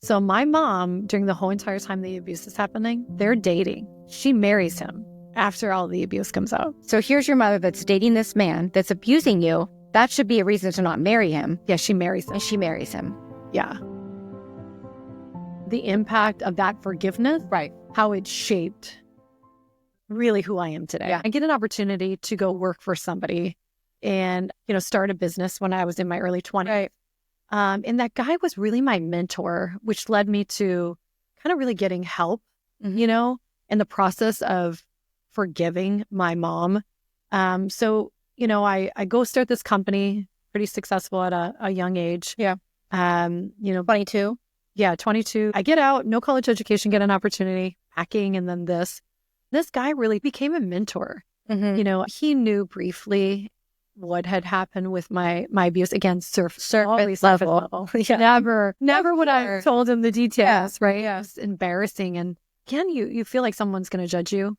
So my mom, during the whole entire time the abuse is happening, they're dating. She marries him after all the abuse comes out. So here's your mother that's dating this man that's abusing you. That should be a reason to not marry him. Yeah, she marries him. And she marries him. Yeah. The impact of that forgiveness, Right. how it shaped really who I am today. Yeah. I get an opportunity to go work for somebody and, start a business when I was in my early 20s. Right. And that guy was really my mentor, which led me to kind of really getting help, in the process of forgiving my mom. So, I go start this company, pretty successful at a young age. Yeah. 22. Yeah, 22. I get out, no college education, get an opportunity, hacking, and then this. This guy really became a mentor. He knew briefly what had happened with my abuse. Again, surface level. Yeah. Never would I told him the details, right? Yeah. It was embarrassing. And again, you feel like someone's going to judge you.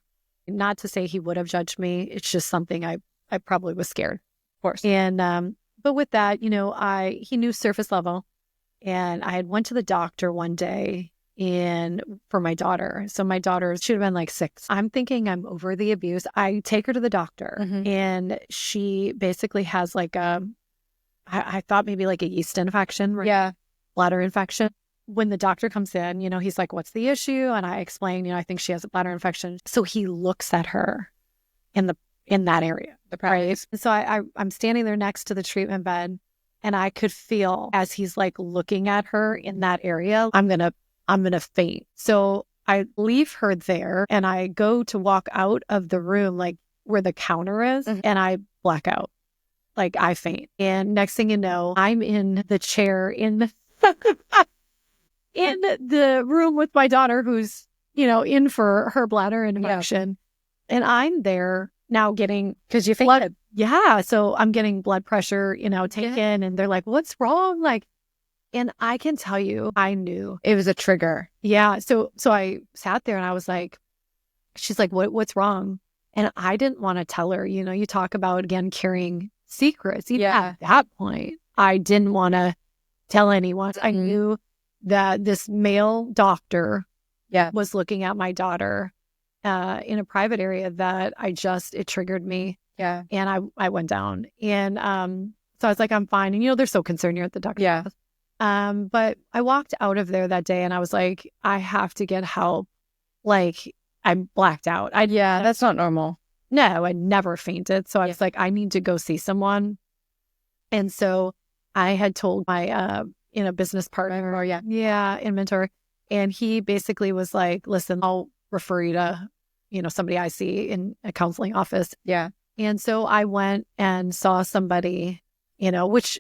Not to say he would have judged me. It's just something I probably was scared. Of course. And, but with that, he knew surface level. And I had went to the doctor one day for my daughter. So my daughter, she would have been like 6. I'm thinking I'm over the abuse. I take her to the doctor and she basically has like I thought maybe like a yeast infection. Right? Yeah. Bladder infection. When the doctor comes in, he's like, what's the issue? And I explain, I think she has a bladder infection. So he looks at her in that area. Right. So I'm standing there next to the treatment bed. And I could feel as he's like looking at her in that area, I'm going to faint. So I leave her there and I go to walk out of the room, like where the counter is, and I black out. Like I faint. And next thing you know, I'm in the chair in the room with my daughter who's, in for her bladder infection. Yeah. And I'm there now getting, because you fainted. Yeah. So I'm getting blood pressure, taken and they're like, what's wrong? And I can tell you, I knew it was a trigger. Yeah. So I sat there and I was like, she's like, what's wrong? And I didn't want to tell her, you talk about, again, carrying secrets. Even at that point, I didn't want to tell anyone. I knew that this male doctor was looking at my daughter in a private area that it triggered me. Yeah. And I went down. And so I was like, I'm fine. And, they're so concerned you're at the doctor's office. But I walked out of there that day and I was like, I have to get help. Like, I blacked out. That's not normal. No, I never fainted. So I was like, I need to go see someone. And so I had told my, business partner and mentor. And he basically was like, listen, I'll refer you to, somebody I see in a counseling office. Yeah. And so I went and saw somebody, which,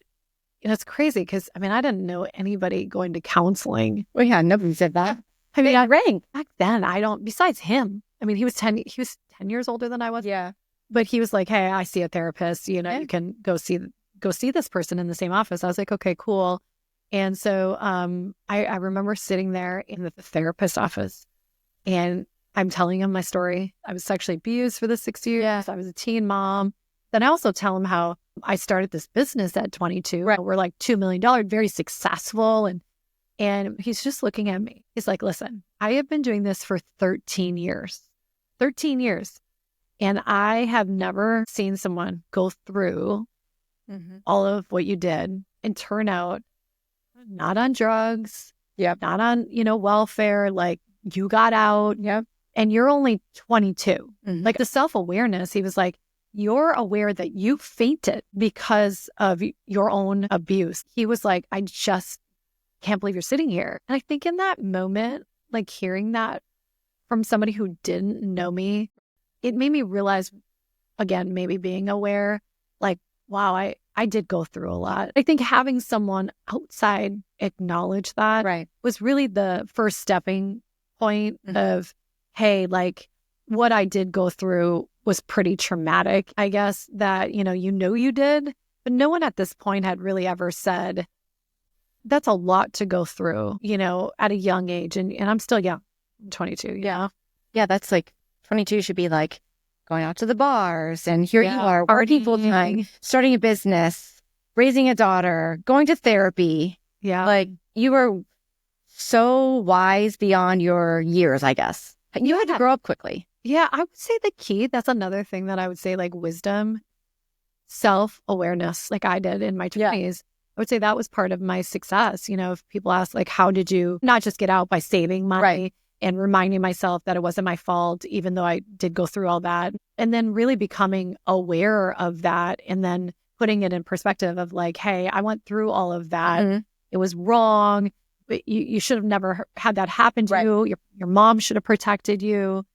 it's crazy because, I didn't know anybody going to counseling. Well, yeah, nobody said that. I rang back then. besides him. He was 10 years older than I was. Yeah. But he was like, hey, I see a therapist, you can go see this person in the same office. I was like, okay, cool. And so I remember sitting there in the therapist office and I'm telling him my story. I was sexually abused for the 6 years. Yeah. I was a teen mom. Then I also tell him how I started this business at 22. Right. We're like $2 million, very successful. And he's just looking at me. He's like, listen, I have been doing this for 13 years. 13 years. And I have never seen someone go through all of what you did and turn out not on drugs, not on, welfare. Like you got out. Yep. And you're only 22. Like the self-awareness, he was like, you're aware that you fainted because of your own abuse. He was like, I just can't believe you're sitting here. And I think in that moment, like hearing that from somebody who didn't know me, it made me realize, again, maybe being aware, like, wow, I did go through a lot. I think having someone outside acknowledge that was really the first stepping point of, hey, like what I did go through was pretty traumatic, I guess, that, you did, but no one at this point had really ever said, that's a lot to go through, at a young age. And I'm still young, I'm 22. Yeah. Yeah. That's like 22 should be like going out to the bars and here you are working full time, starting a business, raising a daughter, going to therapy. Yeah. Like you were so wise beyond your years, I guess. You had to grow up quickly. Yeah, I would say the key, that's another thing that I would say, like wisdom, self-awareness, like I did in my 20s. I would say that was part of my success. If people ask, like, how did you not just get out by saving money and reminding myself that it wasn't my fault, even though I did go through all that, and then really becoming aware of that and then putting it in perspective of like, hey, I went through all of that. It was wrong. But you should have never had that happen to you. Your mom should have protected you.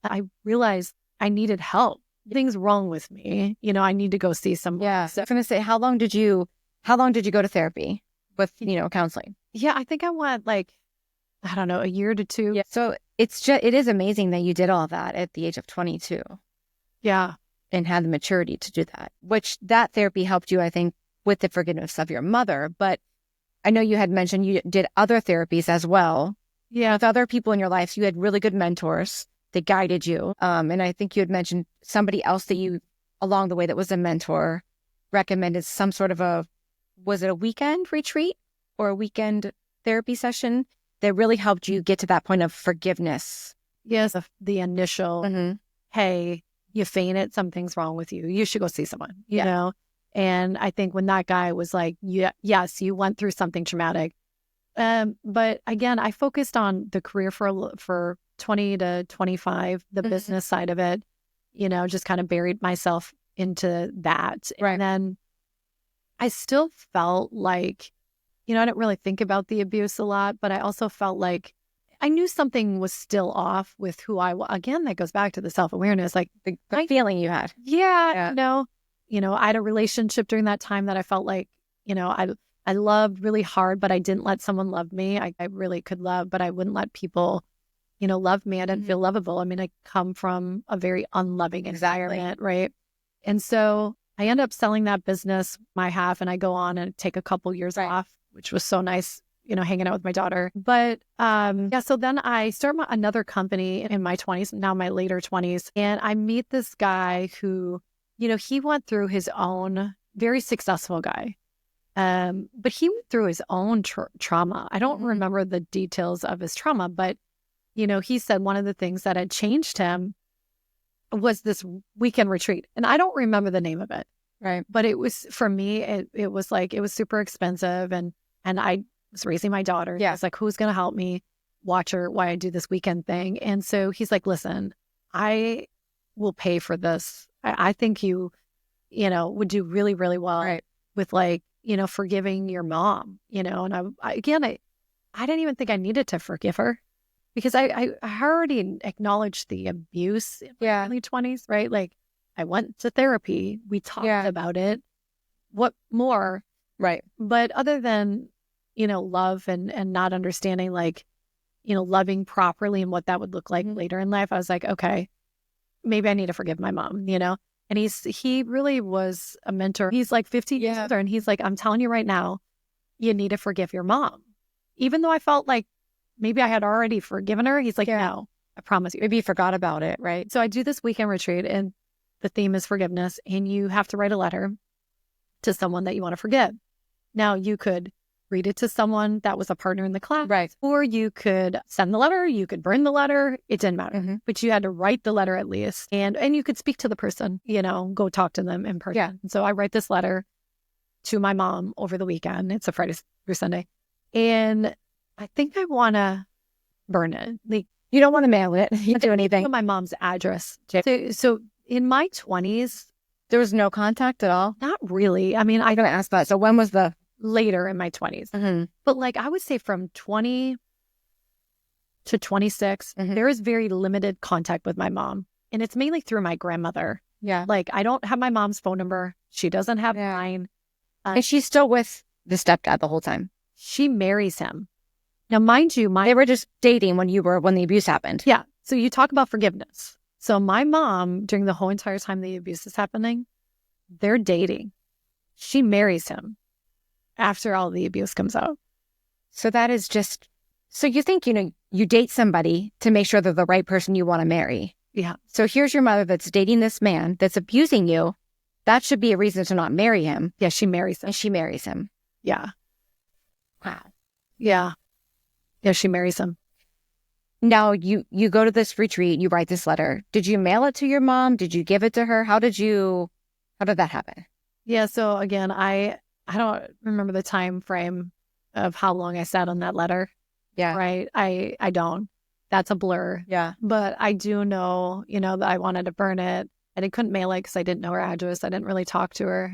I realized I needed help. Things wrong with me. I need to go see someone. Yeah. So I was going to say, how long did you go to therapy with, counseling? Yeah, I think I went like, I don't know, a year to 2. Yeah. So it is amazing that you did all that at the age of 22. Yeah. And had the maturity to do that, which that therapy helped you, I think, with the forgiveness of your mother. But I know you had mentioned you did other therapies as well. Yeah. With other people in your life. So you had really good mentors that guided you. And I think you had mentioned somebody else that you, along the way, that was a mentor, recommended some sort of was it a weekend retreat or a weekend therapy session that really helped you get to that point of forgiveness? Yes. The initial, hey, you fainted, something's wrong with you. You should go see someone, you know? And I think when that guy was like, yes, you went through something traumatic. But again, I focused on the career for 20 to 25, the business side of it, just kind of buried myself into that. Right. And then I still felt like, I didn't really think about the abuse a lot, but I also felt like I knew something was still off with who I was. Again, that goes back to the self-awareness, like the feeling you had. Yeah. I had a relationship during that time that I felt like, I loved really hard, but I didn't let someone love me. I really could love, but I wouldn't let people, love me. I didn't feel lovable. I mean, I come from a very unloving environment, right? And so I end up selling that business, my half, and I go on and take a couple years off, which was so nice, hanging out with my daughter. But so then I start another company in my 20s, now my later 20s, and I meet this guy who, he went through his own, very successful guy. But he went through his own trauma. I don't remember the details of his trauma, but, he said one of the things that had changed him was this weekend retreat. And I don't remember the name of it. Right. But it was, for me, it was like, it was super expensive. And I was raising my daughter. Yeah. I was like, who's going to help me watch her while I do this weekend thing? And so he's like, listen, I will pay for this. I think you, would do really, really well with like, forgiving your mom, and I didn't even think I needed to forgive her because I already acknowledged the abuse in my early 20s, right? Like I went to therapy, we talked about it. What more? Right. But other than, love and not understanding like, loving properly and what that would look like later in life, I was like, okay, maybe I need to forgive my mom, And he really was a mentor. He's like 50 years older, and he's like, I'm telling you right now, you need to forgive your mom. Even though I felt like maybe I had already forgiven her, he's like, no, I promise you. Maybe you forgot about it, right? So I do this weekend retreat, and the theme is forgiveness, and you have to write a letter to someone that you want to forgive. Now, you could read it to someone that was a partner in the class, or you could send the letter, you could burn the letter, it didn't matter. But you had to write the letter at least, and you could speak to the person, go talk to them in person. Yeah. And so I write this letter to my mom over the weekend. It's a Friday through Sunday. And I think I want to burn it. Like, you don't want to mail it. You don't do anything. My mom's address. So in my 20s, there was no contact at all? Not really. I mean, I'm going to ask that. So when was the... Later in my 20s. But like I would say from 20 to 26, there is very limited contact with my mom. And it's mainly through my grandmother. Yeah. Like I don't have my mom's phone number. She doesn't have mine. And she's still with the stepdad the whole time. She marries him. Now, mind you, they were just dating when the abuse happened. Yeah. So you talk about forgiveness. So my mom, during the whole entire time the abuse is happening, they're dating. She marries him after all the abuse comes out. So that is just, so you think, you date somebody to make sure they're the right person you want to marry. Yeah. So here's your mother that's dating this man that's abusing you. That should be a reason to not marry him. Yeah, she marries him. And she marries him. Yeah. Wow. Yeah. Yeah, she marries him. Now you go to this retreat, you write this letter. Did you mail it to your mom? Did you give it to her? How did that happen? Yeah. So again, I don't remember the time frame of how long I sat on that letter. Yeah. Right. I don't. That's a blur. Yeah. But I do know, that I wanted to burn it and I couldn't mail it because I didn't know her address. I didn't really talk to her.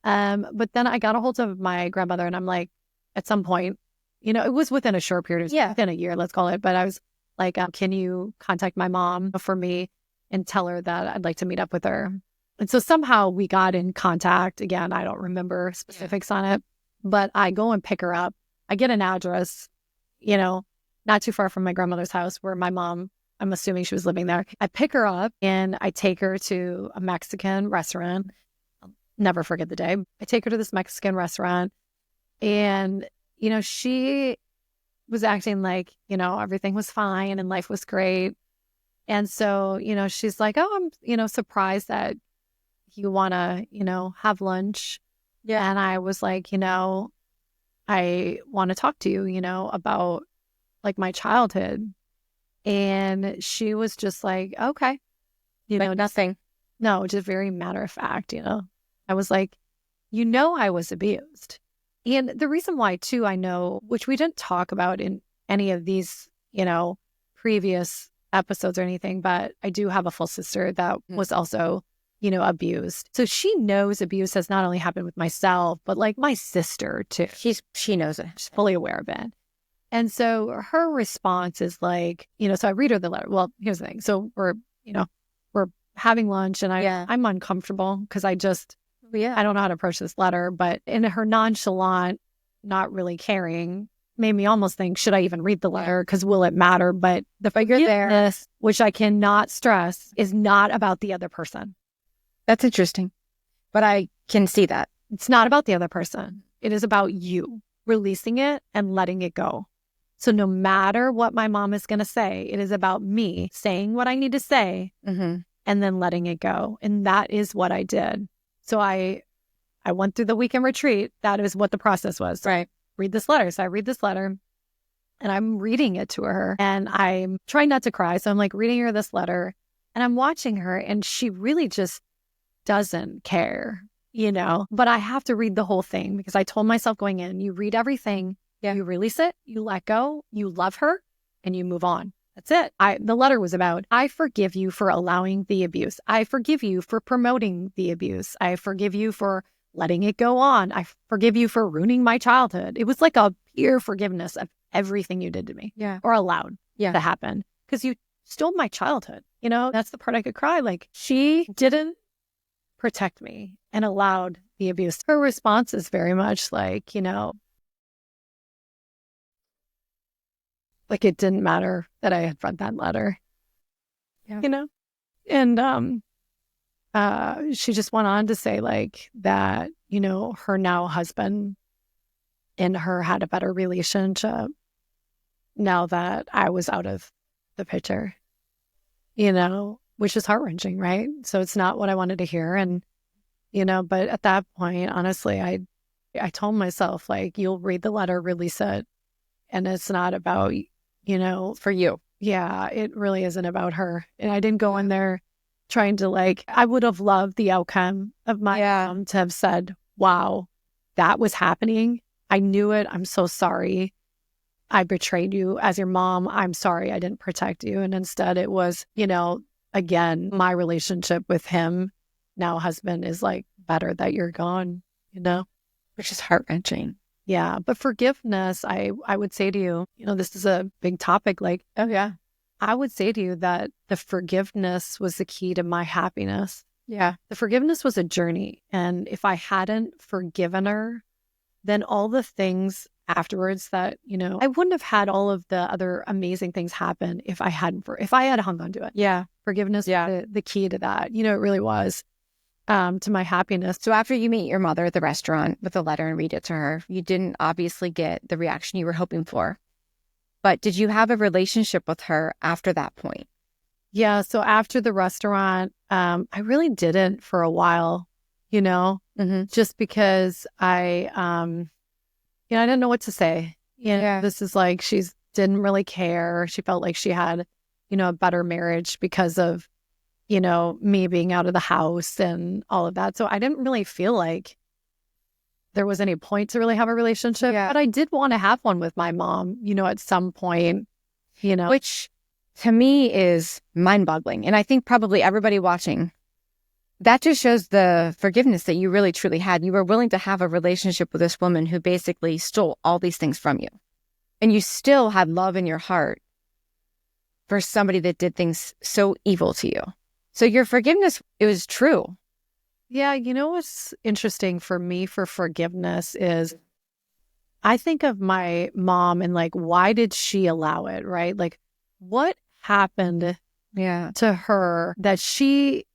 But then I got a hold of my grandmother and I'm like, at some point, it was within a short period, within a year, let's call it. But I was like, can you contact my mom for me and tell her that I'd like to meet up with her? And so somehow we got in contact. Again, I don't remember specifics on it, but I go and pick her up. I get an address, not too far from my grandmother's house where my mom, I'm assuming she was living there. I pick her up and I take her to a Mexican restaurant. I'll never forget the day. I take her to this Mexican restaurant and, she was acting like, everything was fine and life was great. And so, she's like, oh, I'm, surprised that you want to, have lunch. Yeah. And I was like, I want to talk to you, about like my childhood. And she was just like, okay, nothing. No, just very matter of fact, I was like, I was abused. And the reason why too, I know, which we didn't talk about in any of these, previous episodes or anything, but I do have a full sister that was also, abused. So she knows abuse has not only happened with myself, but like my sister too. She knows it. She's fully aware of it. And so her response is like, so I read her the letter. Well, here's the thing. So we're having lunch and I'm uncomfortable because I don't know how to approach this letter, but in her nonchalant, not really caring, made me almost think, should I even read the letter? Because will it matter? But the forgiveness, which I cannot stress, is not about the other person. That's interesting. But I can see that. It's not about the other person. It is about you releasing it and letting it go. So no matter what my mom is going to say, it is about me saying what I need to say and then letting it go. And that is what I did. So I went through the weekend retreat. That is what the process was. Right. Read this letter. So I read this letter and I'm reading it to her and I'm trying not to cry. So I'm like reading her this letter and I'm watching her and she really just doesn't care, but I have to read the whole thing because I told myself going in, you read everything, you release it, you let go, you love her and you move on. That's it. The letter was about, I forgive you for allowing the abuse. I forgive you for promoting the abuse. I forgive you for letting it go on. I forgive you for ruining my childhood. It was like a pure forgiveness of everything you did to me or allowed to happen because you stole my childhood. That's the part I could cry. Like she didn't protect me and allowed the abuse. Her response is very much like, like it didn't matter that I had read that letter, and she just went on to say like that, her now husband and her had a better relationship now that I was out of the picture, which is heart-wrenching, right? So it's not what I wanted to hear. And, but at that point, honestly, I told myself, like, you'll read the letter, release it. And it's not about, for you. Yeah, it really isn't about her. And I didn't go in there trying to I would have loved the outcome of my mom to have said, wow, that was happening. I knew it. I'm so sorry. I betrayed you as your mom. I'm sorry I didn't protect you. And instead it was, again, my relationship with him, now husband, is like better that you're gone, which is heart-wrenching. Yeah. But forgiveness, I would say to you, this is a big topic. Like, oh yeah, I would say to you that the forgiveness was the key to my happiness. Yeah. The forgiveness was a journey. And if I hadn't forgiven her, then all the things afterwards that, I wouldn't have had all of the other amazing things happen if I if I had hung on to it. Yeah. Forgiveness was the key to that. It really was to my happiness. So after you meet your mother at the restaurant with a letter and read it to her, you didn't obviously get the reaction you were hoping for. But did you have a relationship with her after that point? Yeah. So after the restaurant, I really didn't for a while, just because I didn't know what to say. This is like, she's didn't really care. She felt like she had, a better marriage because of, me being out of the house and all of that. So I didn't really feel like there was any point to really have a relationship, but I did want to have one with my mom, at some point, Which to me is mind-boggling. And I think probably everybody watching, that just shows the forgiveness that you really truly had. You were willing to have a relationship with this woman who basically stole all these things from you. And you still had love in your heart for somebody that did things so evil to you. So your forgiveness, it was true. Yeah, what's interesting for me for forgiveness is I think of my mom and like, why did she allow it, right? Like, what happened to her that she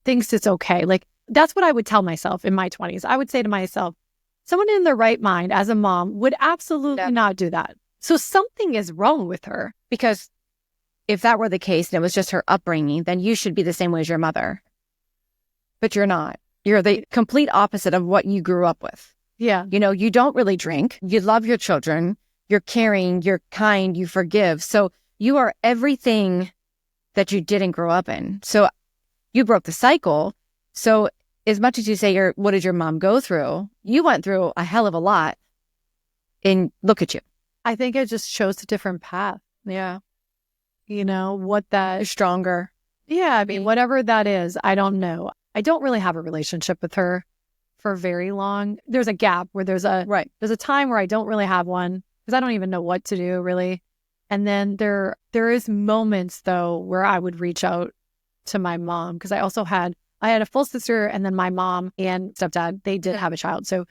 thinks it's okay? Like, that's what I would tell myself in my 20s. I would say to myself, someone in their right mind as a mom would absolutely not do that. So something is wrong with her. Because if that were the case and it was just her upbringing, then you should be the same way as your mother. But you're not. You're the complete opposite of what you grew up with. Yeah. You don't really drink. You love your children. You're caring. You're kind. You forgive. So you are everything that you didn't grow up in. So you broke the cycle. So as much as you say, what did your mom go through? You went through a hell of a lot. And look at you. I think it just shows a different path. Yeah. You're stronger. Yeah. I mean, whatever that is, I don't know. I don't really have a relationship with her for very long. There's a gap where there's a time where I don't really have one because I don't even know what to do really. And then there is moments though where I would reach out to my mom because I had a full sister and then my mom and stepdad, they did have a child. So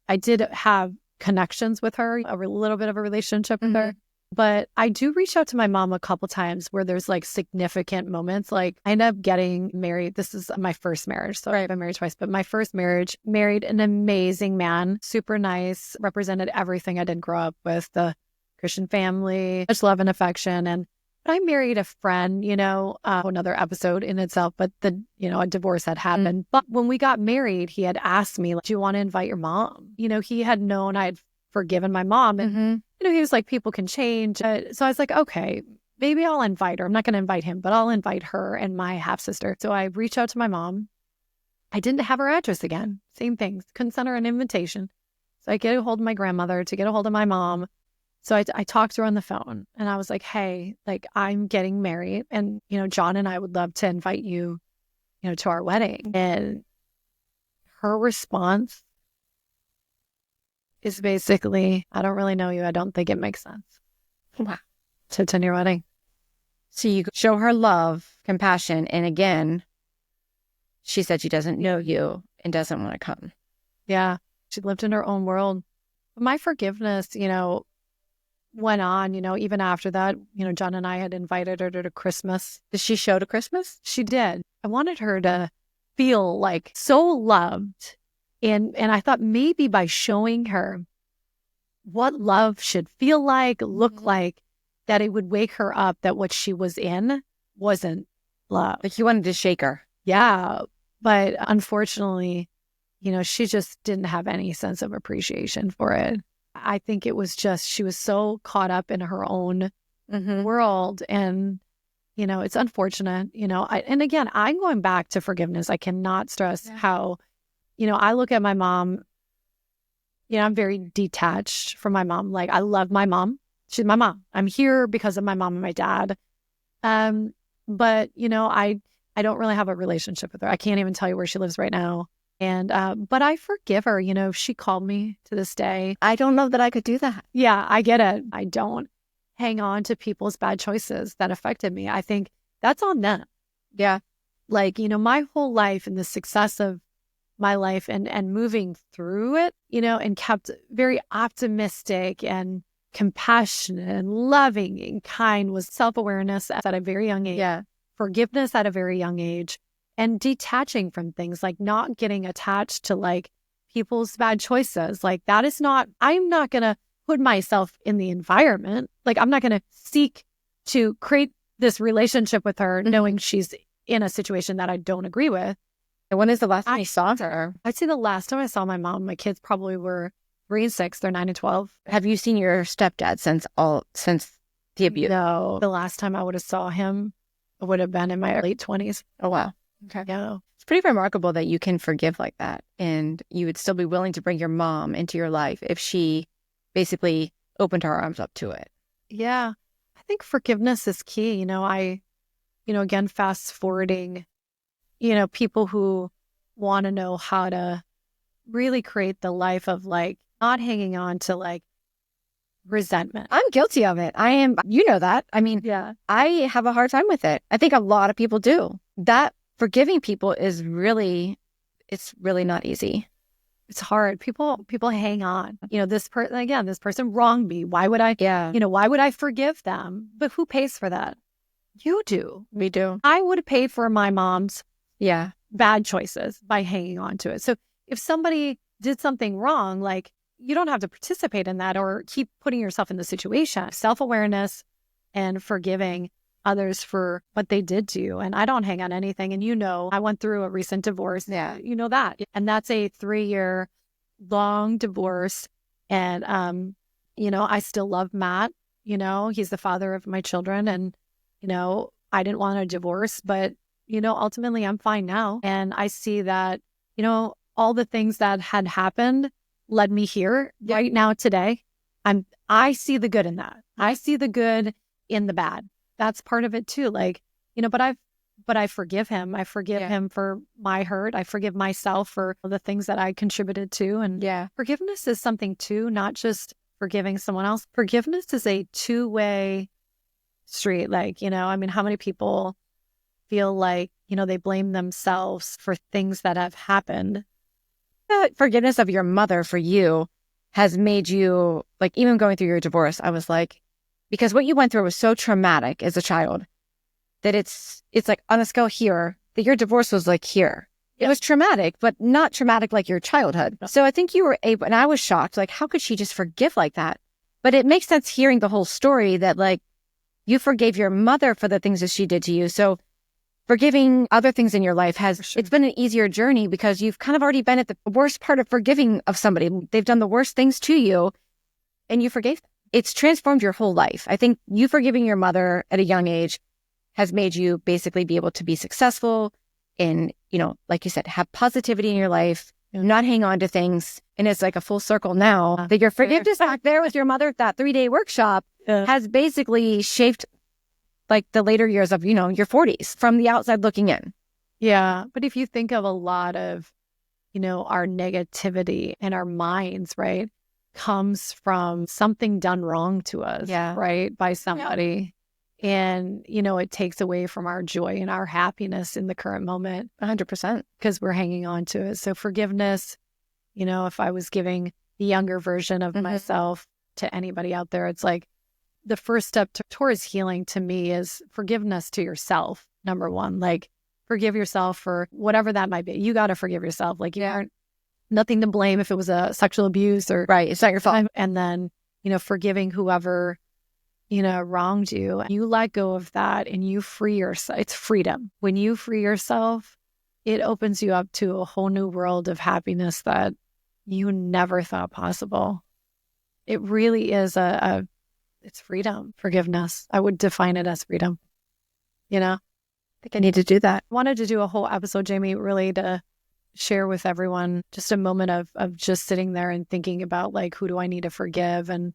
I did have connections with her, a little bit of a relationship with her. But I do reach out to my mom a couple times where there's like significant moments. Like I ended up getting married. This is my first marriage. So I've been married twice, but my first marriage, married an amazing man, super nice, represented everything I didn't grow up with, the Christian family, much love and affection. But I married a friend, another episode in itself, but a divorce had happened. But when we got married, he had asked me, do you want to invite your mom? He had known I had forgiven my mom and he was like, people can change. So I was like, okay, maybe I'll invite her. I'm not going to invite him, but I'll invite her and my half sister. So I reached out to my mom. I didn't have her address again. Same thing. Couldn't send her an invitation. So I get a hold of my grandmother to get a hold of my mom. So I talked to her on the phone and I was like, hey, like I'm getting married and, John and I would love to invite you, to our wedding. And her response is basically, I don't really know you. I don't think it makes sense. Wow. To attend your wedding. So you show her love, compassion. And again, she said she doesn't know you and doesn't want to come. Yeah. She lived in her own world. But my forgiveness, went on, even after that, John and I had invited her to Christmas. Did she show to Christmas? She did. I wanted her to feel like so loved. And I thought maybe by showing her what love should feel like, look like, that it would wake her up that what she was in wasn't love. Like you wanted to shake her. Yeah. But unfortunately, she just didn't have any sense of appreciation for it. I think it was just, she was so caught up in her own world. And, it's unfortunate, and again, I'm going back to forgiveness. I cannot stress how, I look at my mom, I'm very detached from my mom. Like I love my mom. She's my mom. I'm here because of my mom and my dad. But, I don't really have a relationship with her. I can't even tell you where she lives right now. And, but I forgive her. She called me to this day. I don't know that I could do that. Yeah, I get it. I don't hang on to people's bad choices that affected me. I think that's on them. Yeah. Like, my whole life and the success of my life and moving through it, and kept very optimistic and compassionate and loving and kind was self-awareness at a very young age. Yeah. Forgiveness at a very young age. And detaching from things, like not getting attached to like people's bad choices. Like that is not, I'm not going to put myself in the environment. Like I'm not going to seek to create this relationship with her knowing she's in a situation that I don't agree with. And when is the last time you saw her? I'd say the last time I saw my mom, my kids probably were 3 and 6. They're 9 and 12. Have you seen your stepdad since the abuse? No. The last time I would have saw him would have been in my late 20s. Oh, wow. Okay. Yeah. It's pretty remarkable that you can forgive like that. And you would still be willing to bring your mom into your life if she basically opened her arms up to it. Yeah. I think forgiveness is key. Again, fast forwarding, people who want to know how to really create the life of like not hanging on to like resentment. I'm guilty of it. I am, that. I mean, Yeah. I have a hard time with it. I think a lot of people do. That forgiving people it's really not easy. It's hard. People hang on. This person wronged me. Why would I, why would I forgive them? But who pays for that? You do. We do. I would have paid for my mom's bad choices by hanging on to it. So if somebody did something wrong, like you don't have to participate in that or keep putting yourself in the situation. Self-awareness and forgiving others for what they did to you. And I don't hang on anything. And I went through a recent divorce. Yeah. You know that. And that's a 3-year long divorce. And, I still love Matt. He's the father of my children. And, I didn't want a divorce, but, ultimately I'm fine now. And I see that, all the things that had happened led me here right now today. I see the good in that. I see the good in the bad. That's part of it too. Like, but I forgive him. I forgive him for my hurt. I forgive myself for the things that I contributed to. And forgiveness is something too, not just forgiving someone else. Forgiveness is a two-way street. Like, how many people feel like, they blame themselves for things that have happened. The forgiveness of your mother for you has made you, like, even going through your divorce, I was like, because what you went through was so traumatic as a child that it's like on a scale here, that your divorce was like here. It was traumatic, but not traumatic like your childhood. So I think you were able, and I was shocked, like, how could she just forgive like that? But it makes sense hearing the whole story that, like, you forgave your mother for the things that she did to you. So forgiving other things in your life it's been an easier journey because you've kind of already been at the worst part of forgiving of somebody. They've done the worst things to you and you forgave them. It's transformed your whole life. I think you forgiving your mother at a young age has made you basically be able to be successful and, like you said, have positivity in your life, not hang on to things. And it's like a full circle now that your forgiveness back there with your mother at that 3-day workshop has basically shaped like the later years of, your 40s from the outside looking in. Yeah. But if you think of a lot of, our negativity in our minds, right, comes from something done wrong to us, right, by somebody. Yeah. And, it takes away from our joy and our happiness in the current moment. 100%. Because we're hanging on to it. So forgiveness, if I was giving the younger version of myself to anybody out there, it's like, the first step towards healing to me is forgiveness to yourself. Number one, like forgive yourself for whatever that might be. You got to forgive yourself. Like you aren't nothing to blame if it was a sexual abuse or right. It's not your fault. And then, forgiving whoever, wronged you. You let go of that and you free yourself. It's freedom. When you free yourself, it opens you up to a whole new world of happiness that you never thought possible. It really is it's freedom, forgiveness. I would define it as freedom. I think I need to do that. I wanted to do a whole episode, Jamie, really to share with everyone just a moment of just sitting there and thinking about like, who do I need to forgive and,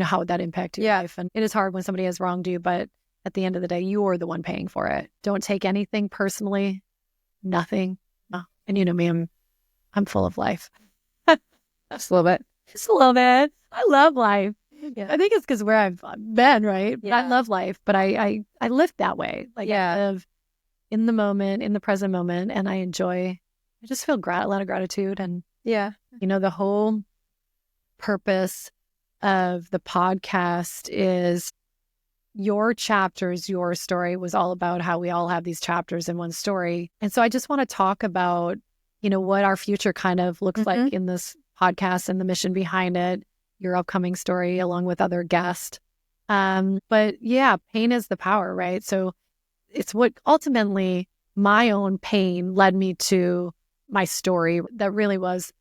how would that impact your life? And it is hard when somebody has wronged you, but at the end of the day, you're the one paying for it. Don't take anything personally, nothing. No. And you know me, I'm full of life. Just a little bit. Just a little bit. I love life. Yeah. I think it's because where I've been, right? Yeah. I love life, but I live that way. Like I live in the moment, in the present moment, and I just feel a lot of gratitude. And the whole purpose of the podcast is your chapters, your story was all about how we all have these chapters in one story. And so I just want to talk about, what our future kind of looks like in this podcast and the mission behind it. Your upcoming story along with other guests. But pain is the power, right? So it's what ultimately my own pain led me to my story that really was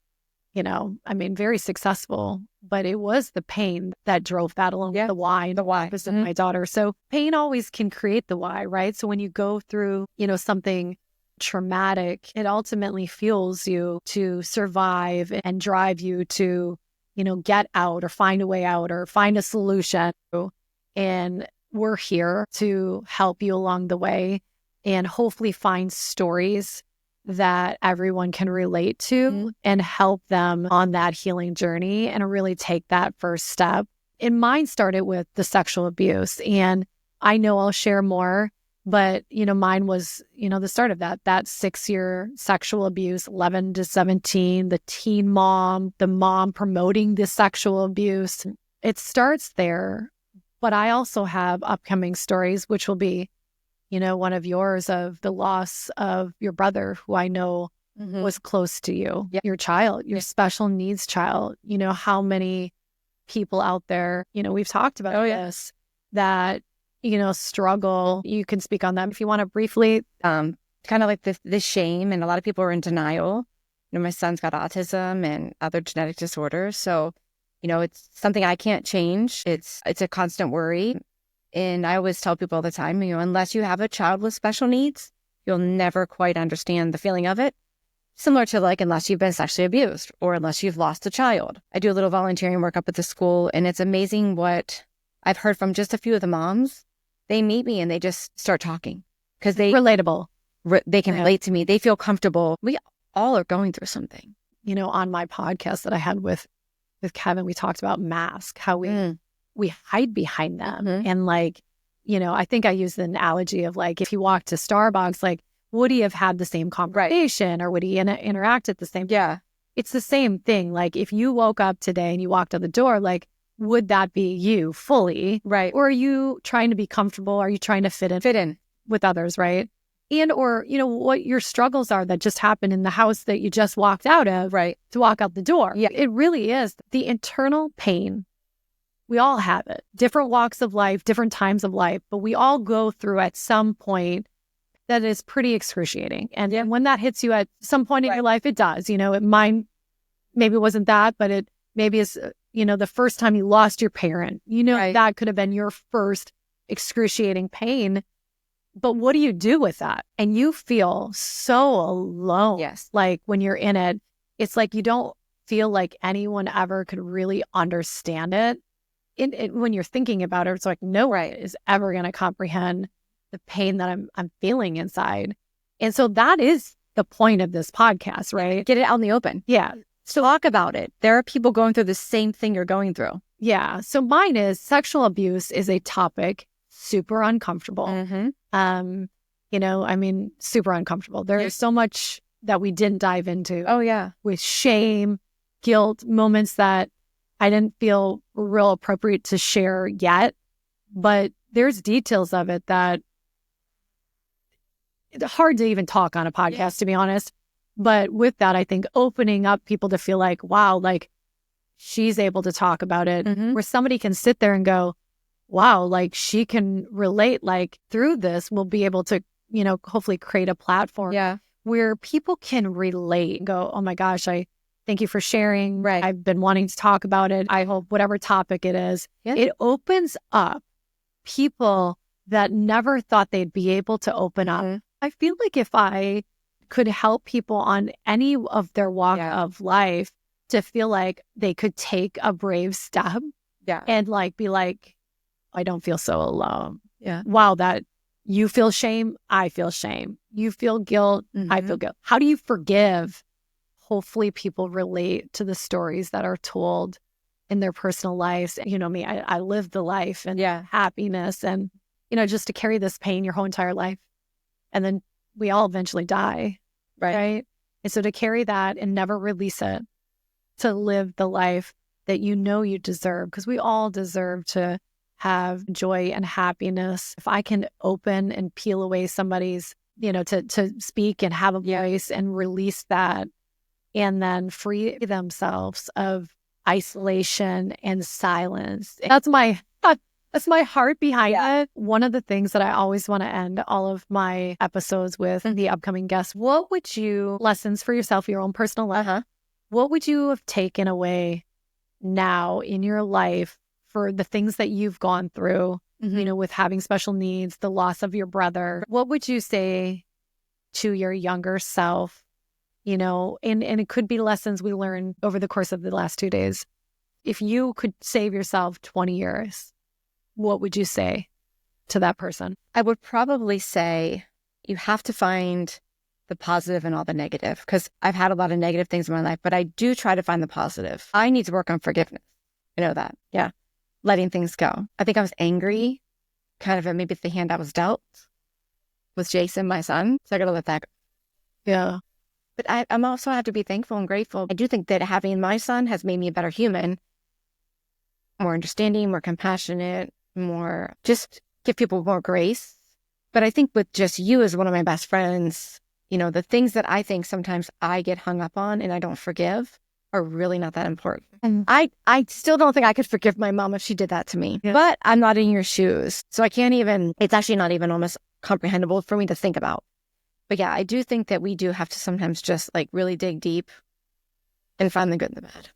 very successful, but it was the pain that drove that along with the why. The why. Opposite my daughter. So pain always can create the why, right? So when you go through, something traumatic, it ultimately fuels you to survive and drive you to, get out or find a way out or find a solution. And we're here to help you along the way and hopefully find stories that everyone can relate to and help them on that healing journey and really take that first step. And mine started with the sexual abuse. And I know I'll share more, but, mine was, the start of that 6-year sexual abuse, 11 to 17, the teen mom, the mom promoting the sexual abuse. It starts there. But I also have upcoming stories, which will be, one of yours of the loss of your brother, who I know was close to you, your child, your special needs child. How many people out there, we've talked about this, that, struggle. You can speak on that if you want to briefly. Kind of like the shame, and a lot of people are in denial. My son's got autism and other genetic disorders. So, it's something I can't change. It's a constant worry. And I always tell people all the time, unless you have a child with special needs, you'll never quite understand the feeling of it. Similar to unless you've been sexually abused or unless you've lost a child. I do a little volunteering work up at the school, and it's amazing what I've heard from just a few of the moms. They meet me and they just start talking because relatable. They can relate to me. They feel comfortable. We all are going through something. On my podcast that I had with Kevin, we talked about masks, how we hide behind them. And I think I used the analogy of if he walked to Starbucks, would he have had the same conversation or would he interact at the same time? Yeah. It's the same thing. If you woke up today and you walked out the door, would that be you fully? Right. Or are you trying to be comfortable? Are you trying to fit in with others? Right. And, or, what your struggles are that just happened in the house that you just walked out of, right, to walk out the door. Yeah. It really is the internal pain. We all have it, different walks of life, different times of life, but we all go through at some point that is pretty excruciating. And when that hits you at some point in your life, it does, mine maybe wasn't that, but it maybe is, the first time you lost your parent, that could have been your first excruciating pain. But what do you do with that? And you feel so alone. Yes. When you're in it, it's you don't feel like anyone ever could really understand it. When you're thinking about it, it's no one is ever going to comprehend the pain that I'm feeling inside. And so that is the point of this podcast, right? Get it out in the open. Yeah. So talk about it. There are people going through the same thing you're going through. Yeah. So mine is sexual abuse is a topic, super uncomfortable. Super uncomfortable. There is so much that we didn't dive into. Oh, yeah. With shame, guilt, moments that I didn't feel real appropriate to share yet. But there's details of it that it's hard to even talk on a podcast, to be honest. But with that, I think opening up people to feel wow, she's able to talk about it, where somebody can sit there and go, wow, she can relate, through this, we'll be able to, hopefully create a platform where people can relate and go, oh my gosh, I thank you for sharing. Right. I've been wanting to talk about it. I hope whatever topic it is, it opens up people that never thought they'd be able to open up. I feel if I could help people on any of their walk of life to feel they could take a brave step and be I don't feel so alone. Yeah. Wow, that you feel shame, I feel shame. You feel guilt, I feel guilt. How do you forgive? Hopefully people relate to the stories that are told in their personal lives. You know me, I live the life and happiness and, just to carry this pain your whole entire life. And then we all eventually die. Right. And so to carry that and never release it, to live the life that you deserve, because we all deserve to have joy and happiness. If I can open and peel away somebody's, to speak and have a voice and release that and then free themselves of isolation and silence. That's my heart behind it. One of the things that I always want to end all of my episodes with the upcoming guests, what would you, lessons for yourself, your own personal life, what would you have taken away now in your life for the things that you've gone through, with having special needs, the loss of your brother? What would you say to your younger self, and it could be lessons we learned over the course of the last 2 days. If you could save yourself 20 years, what would you say to that person? I would probably say you have to find the positive in all the negative, because I've had a lot of negative things in my life, but I do try to find the positive. I need to work on forgiveness. I know that. Yeah. Letting things go. I think I was angry, kind of at maybe the hand I was dealt with Jason, my son. So I got to let that go. Yeah. But I'm also have to be thankful and grateful. I do think that having my son has made me a better human, more understanding, more compassionate, more just give people more grace. But I think with just you as one of my best friends, the things that I think sometimes I get hung up on and I don't forgive are really not that important. And I still don't think I could forgive my mom if she did that to me. Yeah. But I'm not in your shoes. So I can't even, it's actually not even almost comprehensible for me to think about. But yeah, I do think that we do have to sometimes just like really dig deep and find the good and the bad.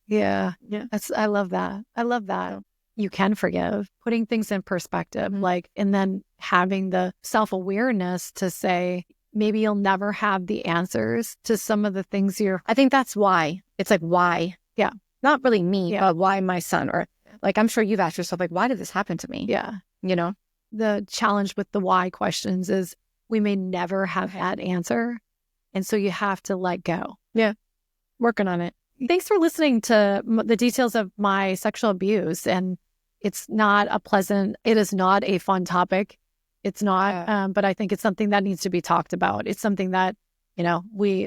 Yeah. Yeah. I love that. I love that. Yeah. You can forgive, putting things in perspective, and then having the self-awareness to say, maybe you'll never have the answers to some of the things I think that's why. It's like, why? Yeah. Not really me, but why my son? Or like, I'm sure you've asked yourself, like, why did this happen to me? Yeah. The challenge with the why questions is we may never have that answer. And so you have to let go. Yeah. Working on it. Thanks for listening to the details of my sexual abuse. And it is not a fun topic. It's not, but I think it's something that needs to be talked about. It's something that, a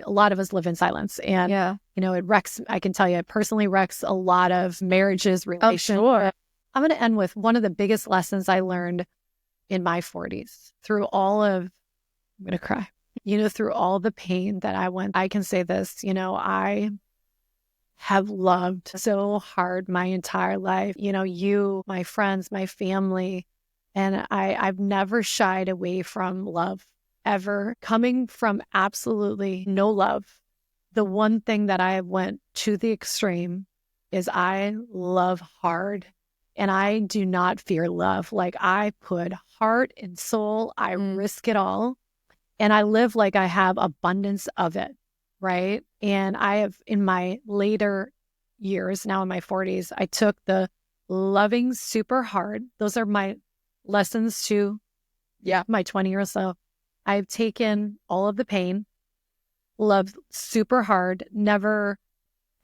lot of us live in silence. And, it wrecks, I can tell you, it personally wrecks a lot of marriages, relationships. Oh, sure. I'm going to end with one of the biggest lessons I learned in my 40s through I'm going to cry, through all the pain that I went. I can say this, I have loved so hard my entire life, you, my friends, my family. And I've never shied away from love ever. Coming from absolutely no love, the one thing that I went to the extreme is I love hard and I do not fear love. Like I put heart and soul, I risk it all. And I live like I have abundance of it, right? And I have, in my later years, now in my 40s, I took the loving super hard. Those are my lessons to my 20 years. So I've taken all of the pain, loved super hard, never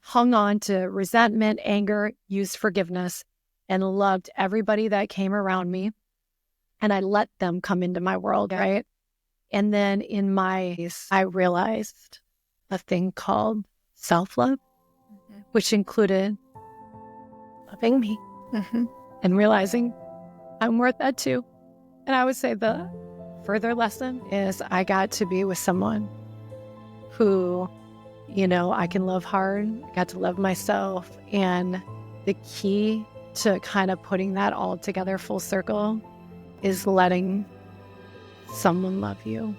hung on to resentment, anger, used forgiveness, and loved everybody that came around me. And I let them come into my world, right? And then I realized a thing called self-love, which included loving me and realizing I'm worth that too. And I would say the further lesson is I got to be with someone who, I can love hard, I got to love myself. And the key to kind of putting that all together full circle is letting someone love you.